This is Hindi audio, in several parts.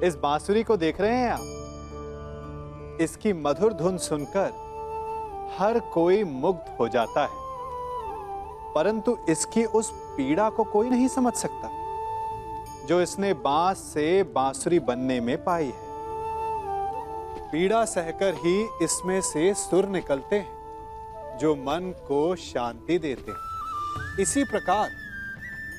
इस बांसुरी को देख रहे हैं आप? इसकी मधुर धुन सुनकर हर कोई मुग्ध हो जाता है, परंतु इसकी उस पीड़ा को कोई नहीं समझ सकता जो इसने बांस से बांसुरी बनने में पाई है। पीड़ा सहकर ही इसमें से सुर निकलते हैं जो मन को शांति देते हैं। इसी प्रकार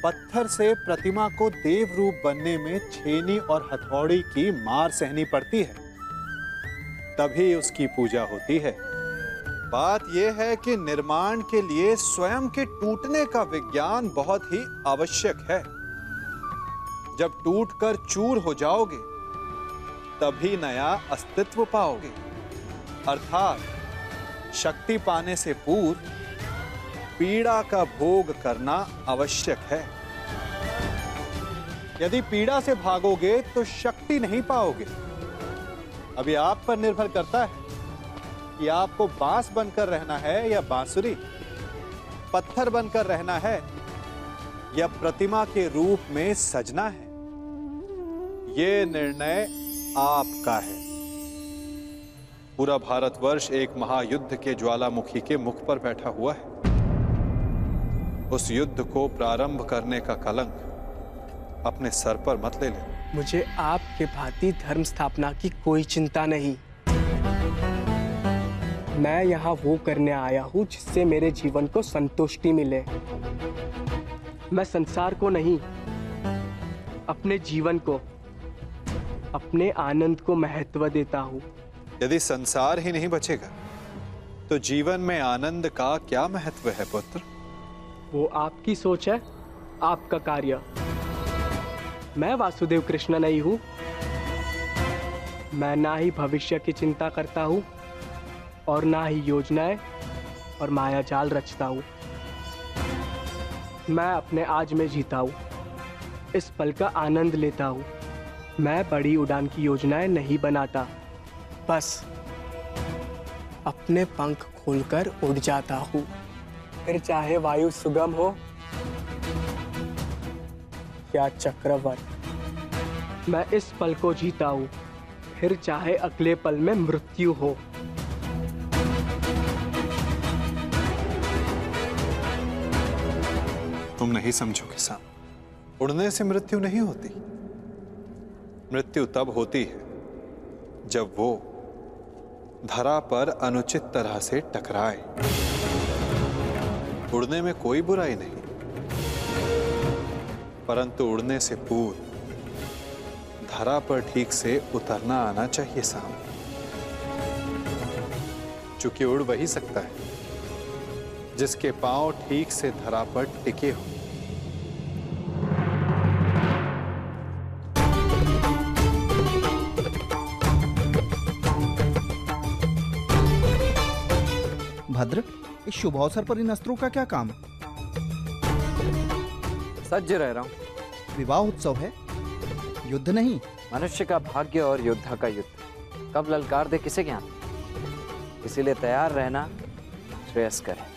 पत्थर से प्रतिमा को देव रूप बनने में छेनी और हथौड़ी की मार सहनी पड़ती है, तभी उसकी पूजा होती है। बात यह है कि निर्माण के लिए स्वयं के टूटने का विज्ञान बहुत ही आवश्यक है। जब टूटकर चूर हो जाओगे तभी नया अस्तित्व पाओगे, अर्थात शक्ति पाने से पूर्व पीड़ा का भोग करना आवश्यक है। यदि पीड़ा से भागोगे तो शक्ति नहीं पाओगे। अभी आप पर निर्भर करता है कि आपको बांस बनकर रहना है या बांसुरी, पत्थर बनकर रहना है या प्रतिमा के रूप में सजना है। यह निर्णय आपका है। पूरा भारतवर्ष एक महायुद्ध के ज्वालामुखी के मुख पर बैठा हुआ है। उस युद्ध को प्रारंभ करने का कलंक अपने सर पर मत ले ले। मुझे आपके भांति धर्म स्थापना की कोई चिंता नहीं। मैं यहाँ वो करने आया हूँ जिससे मेरे जीवन को संतुष्टि मिले। मैं संसार को नहीं, अपने जीवन को, अपने आनंद को महत्व देता हूँ। यदि संसार ही नहीं बचेगा तो जीवन में आनंद का क्या महत्व है पुत्र? वो आपकी सोच है, आपका कार्य। मैं वासुदेव कृष्ण नहीं हूँ। मैं ना ही भविष्य की चिंता करता हूँ और ना ही योजनाएं और माया जाल रचता हूँ। मैं अपने आज में जीता हूँ, इस पल का आनंद लेता हूँ। मैं बड़ी उड़ान की योजनाएं नहीं बनाता, बस अपने पंख खोलकर उड़ जाता हूँ। फिर चाहे वायु सुगम हो या चक्रवात, मैं इस पल को जीता हूँ। फिर चाहे अगले पल में मृत्यु हो। तुम नहीं समझो किसान, उड़ने से मृत्यु नहीं होती। मृत्यु तब होती है जब वो धरा पर अनुचित तरह से टकराए। उड़ने में कोई बुराई नहीं, परंतु उड़ने से पूर्व धरा पर ठीक से उतरना आना चाहिए सामने। चूंकि उड़ वही सकता है जिसके पांव ठीक से धरा पर टिके हों। भद्र, इस शुभ अवसर पर इन अस्त्रों का क्या काम? सज्ज रह रहा हूं। विवाह उत्सव है, युद्ध नहीं। मनुष्य का भाग्य और योद्धा का युद्ध कब ललकार दे किसे ज्ञान, इसीलिए तैयार रहना श्रेयस्कर है।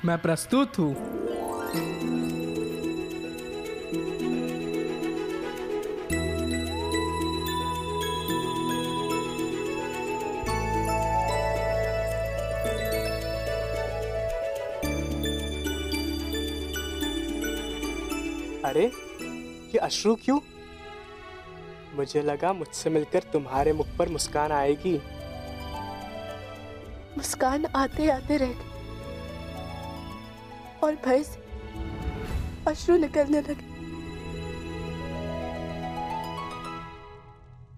मैं प्रस्तुत हूँ। अरे ये अश्रु क्यों? मुझे लगा मुझसे मिलकर तुम्हारे मुख पर मुस्कान आएगी। मुस्कान आते आते रह गई और भय से अश्रु निकलने लगे।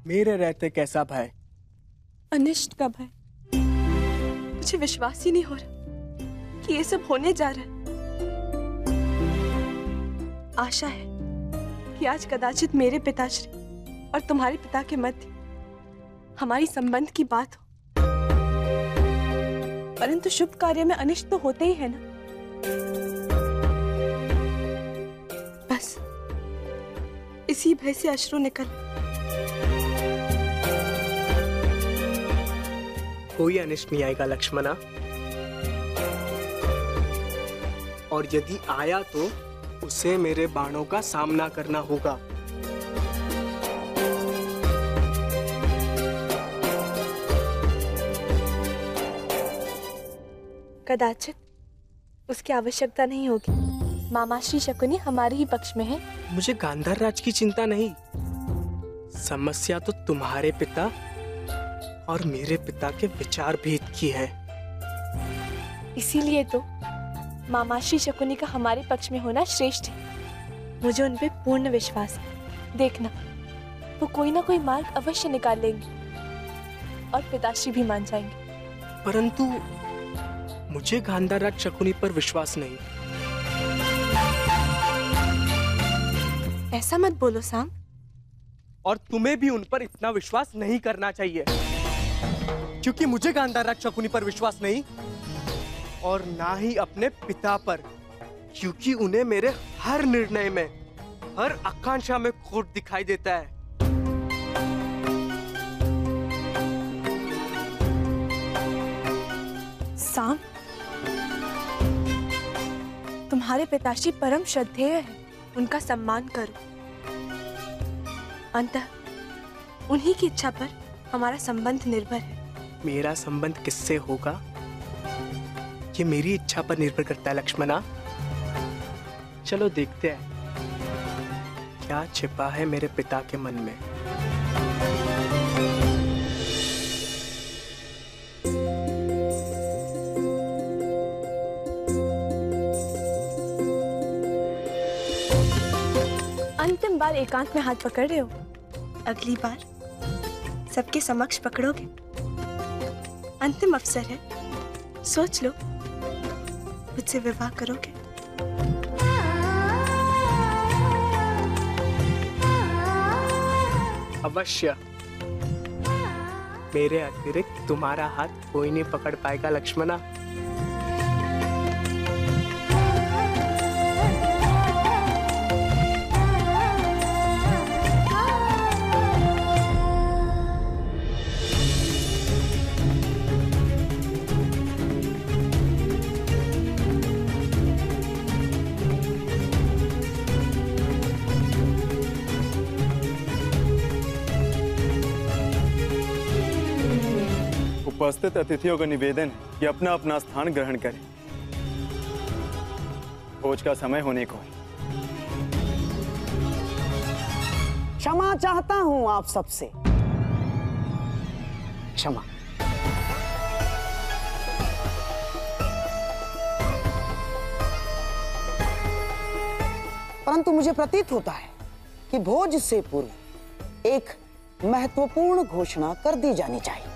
मेरे रहते कैसा भय? अनिष्ट का भय। मुझे विश्वास ही नहीं हो रहा कि ये सब होने जा रहा है। आशा है कि आज कदाचित मेरे पिताश्री और तुम्हारे पिता के मध्य हमारी संबंध की बात हो, परंतु शुभ कार्य में अनिष्ट तो होते ही है ना। बस इसी भय से अश्रु निकल। कोई अनिष्ट नहीं आएगा लक्ष्मणा। और यदि आया तो उसे मेरे बाणों का सामना करना होगा। कदाचित उसकी आवश्यकता नहीं होगी। मामाश्री शकुनी हमारे ही पक्ष में है। मुझे गांधार राज की चिंता नहीं, समस्या तो तुम्हारे पिता और मेरे पिता के विचार भेद की है। इसीलिए तो मामाश्री शकुनी का हमारे पक्ष में होना श्रेष्ठ है। मुझे उन पे पूर्ण विश्वास है। देखना, वो कोई ना कोई मार्ग अवश्य निकाल लेंगे और पिताश्री भी मान जाएंगे। परंतु मुझे गांधार राज शकुनी पर विश्वास नहीं। ऐसा मत बोलो साम। और तुम्हें भी उन पर इतना विश्वास नहीं करना चाहिए, क्योंकि मुझे गांधार राज शकुनी पर विश्वास नहीं और ना ही अपने पिता पर, क्योंकि उन्हें मेरे हर निर्णय में, हर आकांक्षा में खोट दिखाई देता है। साम, तुम्हारे पिताश्री परम श्रद्धेय हैं, उनका सम्मान करो। अंततः उन्हीं की इच्छा पर हमारा संबंध निर्भर है। मेरा संबंध किससे होगा ये मेरी इच्छा पर निर्भर करता है लक्ष्मणा। चलो देखते हैं क्या छिपा है मेरे पिता के मन में। अंतिम बार एकांत में हाथ पकड़ रहे हो, अगली बार सबके समक्ष पकड़ोगे। अंतिम अवसर है, सोच लो, मुझसे विवाह करोगे? अवश्य। मेरे अतिरिक्त तुम्हारा हाथ कोई नहीं पकड़ पाएगा लक्ष्मणा। उपस्थित अतिथियों का निवेदन है कि अपना अपना स्थान ग्रहण करें। भोज का समय होने को है। क्षमा चाहता हूं आप सबसे, क्षमा। परंतु मुझे प्रतीत होता है कि भोज से पूर्व एक महत्वपूर्ण घोषणा कर दी जानी चाहिए।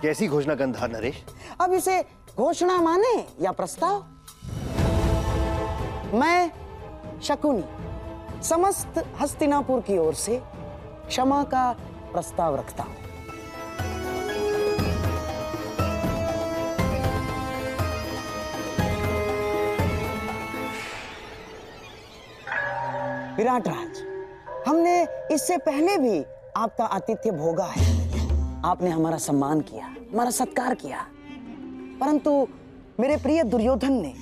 कैसी घोषणा गंधार नरेश? अब इसे घोषणा माने या प्रस्ताव, मैं शकुनी समस्त हस्तिनापुर की ओर से क्षमा का प्रस्ताव रखता हूं। विराट राज, हमने इससे पहले भी आपका आतिथ्य भोगा है। आपने हमारा सम्मान किया, हमारा सत्कार किया, परंतु मेरे प्रिय दुर्योधन ने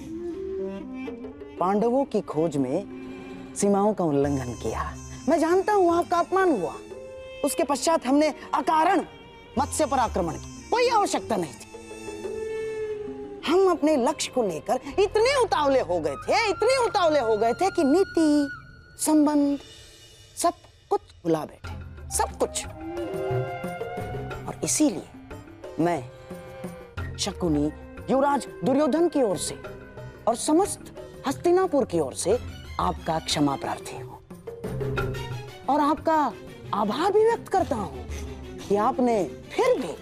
पांडवों की खोज में सीमाओं का उल्लंघन किया। मैं जानता हूं आपका अपमान हुआ। उसके पश्चात हमने अकारण मत्स्य पर आक्रमण किया, कोई आवश्यकता नहीं थी। हम अपने लक्ष्य को लेकर इतने उतावले हो गए थे कि नीति, संबंध, सब कुछ भुला बैठे, सब कुछ। और इसीलिए मैं शकुनी युवराज दुर्योधन की ओर से और समस्त हस्तिनापुर की ओर से आपका क्षमा प्रार्थी हूं और आपका आभार भी व्यक्त करता हूं कि आपने फिर भी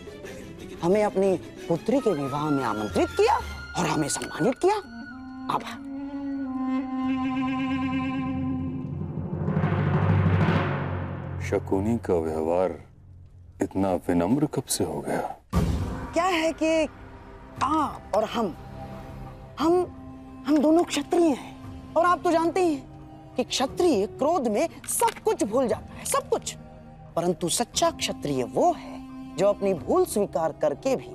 हमें अपनी पुत्री के विवाह में आमंत्रित किया और हमें सम्मानित किया। आभार। शकुनी का व्यवहार इतना विनम्र कब से हो गया? क्या है कि आप और हम दोनों क्षत्रिय हैं और आप तो जानते ही हैं कि क्षत्रिय क्रोध में सब कुछ भूल जाता है, सब कुछ। परंतु सच्चा क्षत्रिय वो है जो अपनी भूल स्वीकार करके भी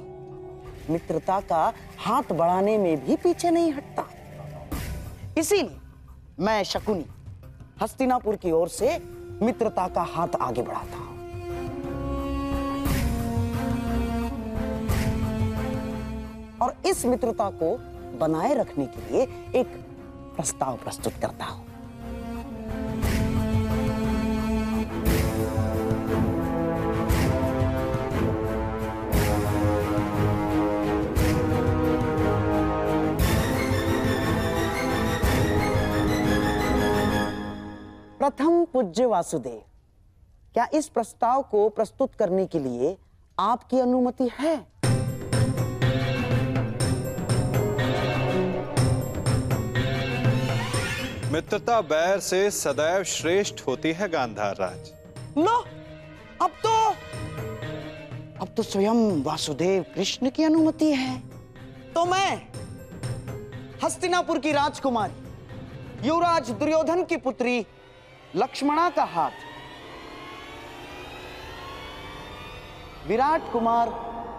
मित्रता का हाथ बढ़ाने में भी पीछे नहीं हटता। इसीलिए मैं शकुनी हस्तिनापुर की ओर से मित्रता का हाथ आगे बढ़ाता हूं। और इस मित्रता को बनाए रखने के लिए एक प्रस्ताव प्रस्तुत करता हूं। प्रथम पूज्य वासुदेव, क्या इस प्रस्ताव को प्रस्तुत करने के लिए आपकी अनुमति है? मित्रता बैर से सदैव श्रेष्ठ होती है गांधार राज। लो, अब तो स्वयं वासुदेव कृष्ण की अनुमति है। तो मैं हस्तिनापुर की राजकुमारी युवराज दुर्योधन की पुत्री लक्ष्मणा का हाथ विराट कुमार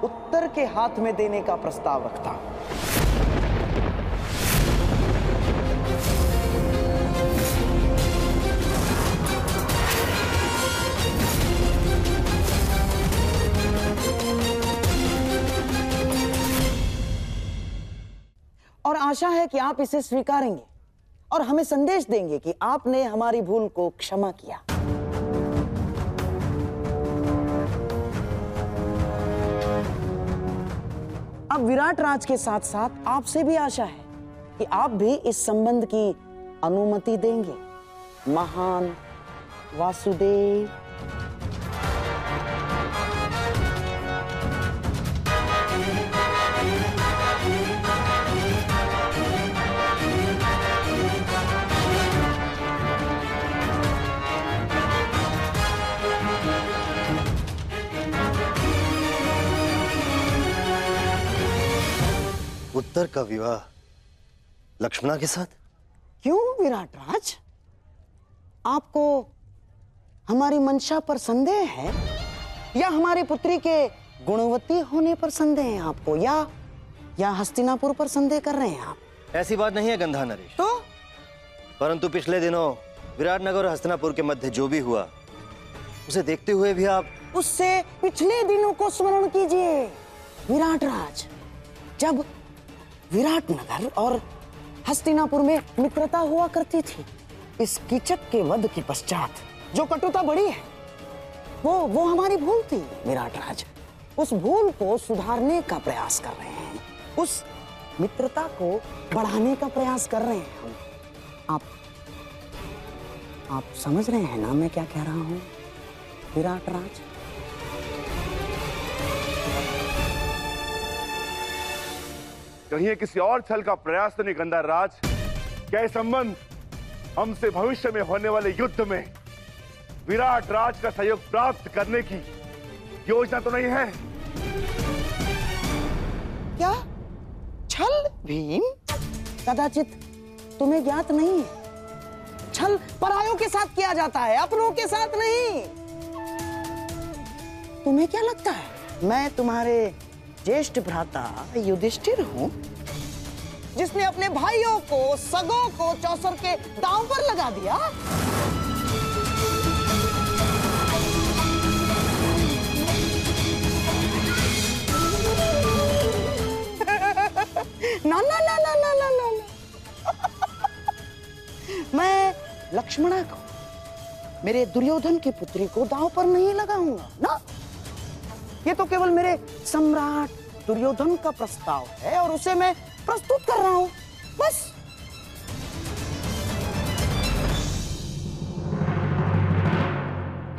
उत्तर के हाथ में देने का प्रस्ताव रखता हूं। और आशा है कि आप इसे स्वीकारेंगे और हमें संदेश देंगे कि आपने हमारी भूल को क्षमा किया। अब विराट राज के साथ साथ आपसे भी आशा है कि आप भी इस संबंध की अनुमति देंगे। महान वासुदेव। उत्तर का विवाह लक्ष्मणा के साथ? क्यों विराट राज, आपको हमारी मंशा पर संदेह है या हमारी पुत्री के गुणवती होने पर संदेह है आपको, या हस्तिनापुर पर संदेह कर रहे हैं आप? ऐसी बात नहीं है गंधार नरेश। तो परंतु पिछले दिनों विराटनगर और हस्तिनापुर के मध्य जो भी हुआ उसे देखते हुए भी आप उससे पिछले दिनों को स्मरण कीजिए विराट राज, जब विराटनगर और हस्तिनापुर में मित्रता हुआ करती थी। इस कीचक के वध के पश्चात जो कटुता बढ़ी है वो हमारी भूल थी विराट राज। उस भूल को सुधारने का प्रयास कर रहे हैं, उस मित्रता को बढ़ाने का प्रयास कर रहे हैं हम। आप समझ रहे हैं ना मैं क्या कह रहा हूं विराट राज? कहीं ये किसी और छल का प्रयास तो नहीं गंधार राज? क्या ये संबंध हमसे भविष्य में होने वाले युद्ध में विराट राज का सहयोग प्राप्त करने की योजना तो नहीं है? क्या छल भीम? कदाचित तुम्हें ज्ञात नहीं है, छल परायों के साथ किया जाता है, अपनों के साथ नहीं। तुम्हें क्या लगता है मैं तुम्हारे ज्येष्ठ भ्राता युधिष्ठिर हूं, जिसने अपने भाइयों को सगों को चौसर के दांव पर लगा दिया? ना ना ना ना ना ना ना मैं लक्ष्मणा को, मेरे दुर्योधन की पुत्री को दांव पर नहीं लगाऊंगा ना। ये तो केवल मेरे सम्राट दुर्योधन का प्रस्ताव है और उसे मैं प्रस्तुत कर रहा हूं, बस।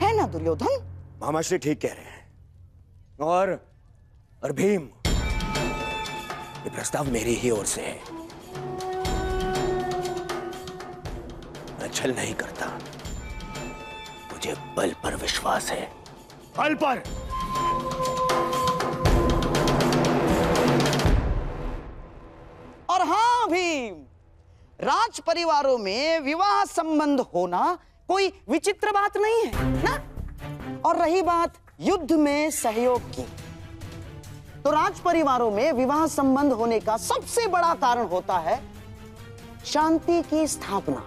है ना दुर्योधन? मामाश्री ठीक कह रहे हैं। और भीम, ये प्रस्ताव मेरी ही ओर से है। मैं छल नहीं करता, मुझे बल पर विश्वास है। बल पर। और हाँ भीम, राज परिवारों में विवाह संबंध होना कोई विचित्र बात नहीं है ना। और रही बात युद्ध में सहयोग की, तो राज परिवारों में विवाह संबंध होने का सबसे बड़ा कारण होता है शांति की स्थापना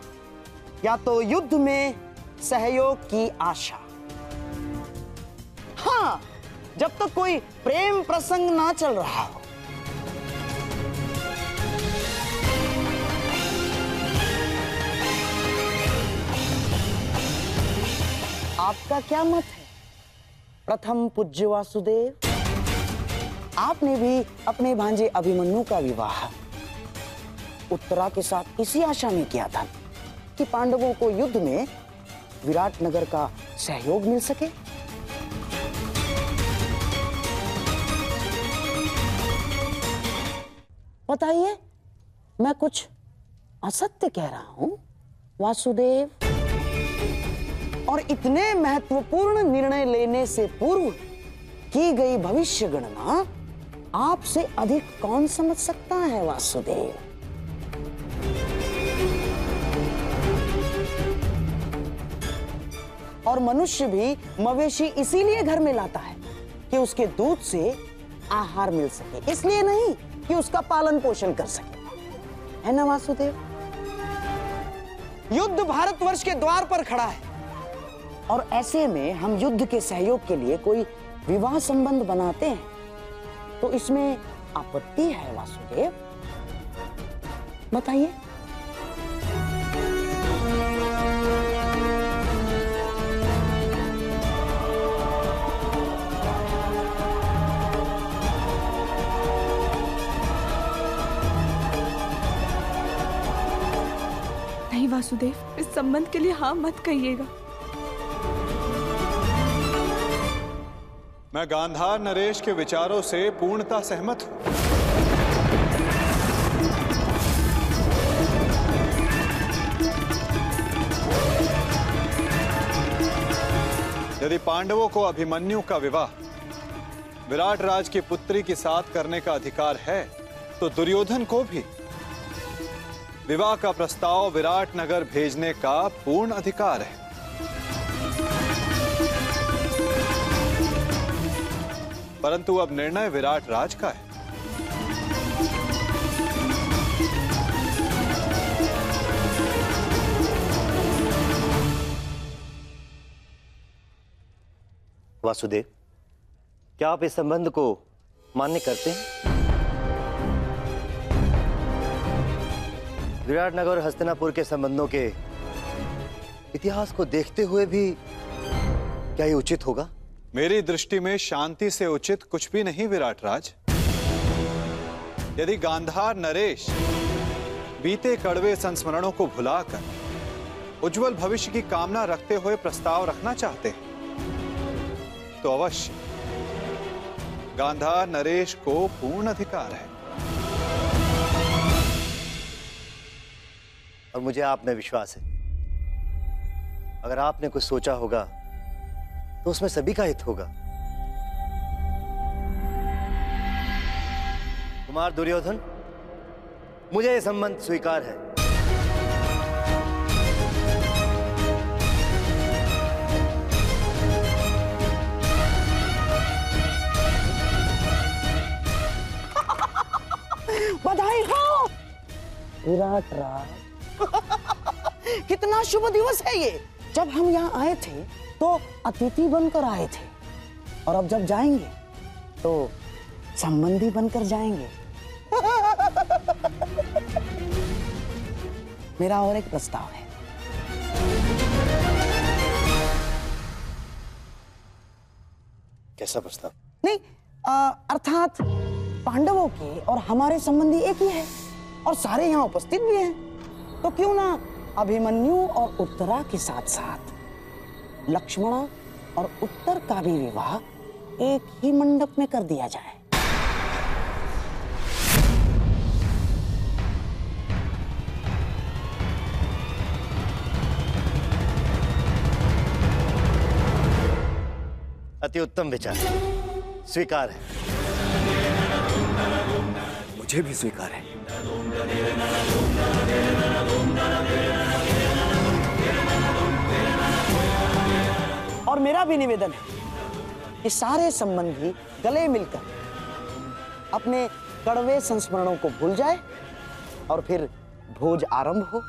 या तो युद्ध में सहयोग की आशा। हाँ, जब तक कोई प्रेम प्रसंग ना चल रहा हो। आपका क्या मत है प्रथम पूज्य वासुदेव? आपने भी अपने भांजे अभिमन्यु का विवाह उत्तरा के साथ इसी आशा में किया था कि पांडवों को युद्ध में विराटनगर का सहयोग मिल सके। बताइए, मैं कुछ असत्य कह रहा हूं वासुदेव? और इतने महत्वपूर्ण निर्णय लेने से पूर्व की गई भविष्य गणना आपसे अधिक कौन समझ सकता है वासुदेव? और मनुष्य भी मवेशी इसीलिए घर में लाता है कि उसके दूध से आहार मिल सके, इसलिए नहीं कि उसका पालन पोषण कर सके, है ना वासुदेव? युद्ध भारतवर्ष के द्वार पर खड़ा है और ऐसे में हम युद्ध के सहयोग के लिए कोई विवाह संबंध बनाते हैं तो इसमें आपत्ति है वासुदेव? बताइए। नहीं वासुदेव, इस संबंध के लिए हाँ मत कहिएगा। मैं गांधार नरेश के विचारों से पूर्णतः सहमत हूं। यदि पांडवों को अभिमन्यु का विवाह विराट राज की पुत्री के साथ करने का अधिकार है, तो दुर्योधन को भी विवाह का प्रस्ताव विराट नगर भेजने का पूर्ण अधिकार है। परंतु अब निर्णय विराट राज का है। वासुदेव, क्या आप इस संबंध को मान्य करते हैं? विराटनगर और हस्तिनापुर के संबंधों के इतिहास को देखते हुए भी क्या ये उचित होगा? मेरी दृष्टि में शांति से उचित कुछ भी नहीं विराट राज। यदि गांधार नरेश बीते कड़वे संस्मरणों को भुलाकर उज्जवल भविष्य की कामना रखते हुए प्रस्ताव रखना चाहते हैं तो अवश्य गांधार नरेश को पूर्ण अधिकार है। और मुझे आप में विश्वास है, अगर आपने कुछ सोचा होगा तो उसमें सभी का हित होगा। कुमार दुर्योधन, मुझे यह संबंध स्वीकार है। बधाई हो विराट राज। कितना शुभ दिवस है ये। जब हम यहाँ आए थे तो अतिथि बनकर आए थे और अब जब जाएंगे तो संबंधी बनकर जाएंगे। मेरा और एक प्रस्ताव है। कैसा प्रस्ताव? नहीं, अर्थात पांडवों के और हमारे संबंधी एक ही है और सारे यहाँ उपस्थित भी हैं, तो क्यों ना अभिमन्यु और उत्तरा के साथ साथ लक्ष्मणा और उत्तर का भी विवाह एक ही मंडप में कर दिया जाए। अति उत्तम विचार, स्वीकार है। मुझे भी स्वीकार है। और मेरा भी निवेदन है कि सारे संबंधी गले मिलकर अपने कड़वे संस्मरणों को भूल जाए और फिर भोज आरंभ हो।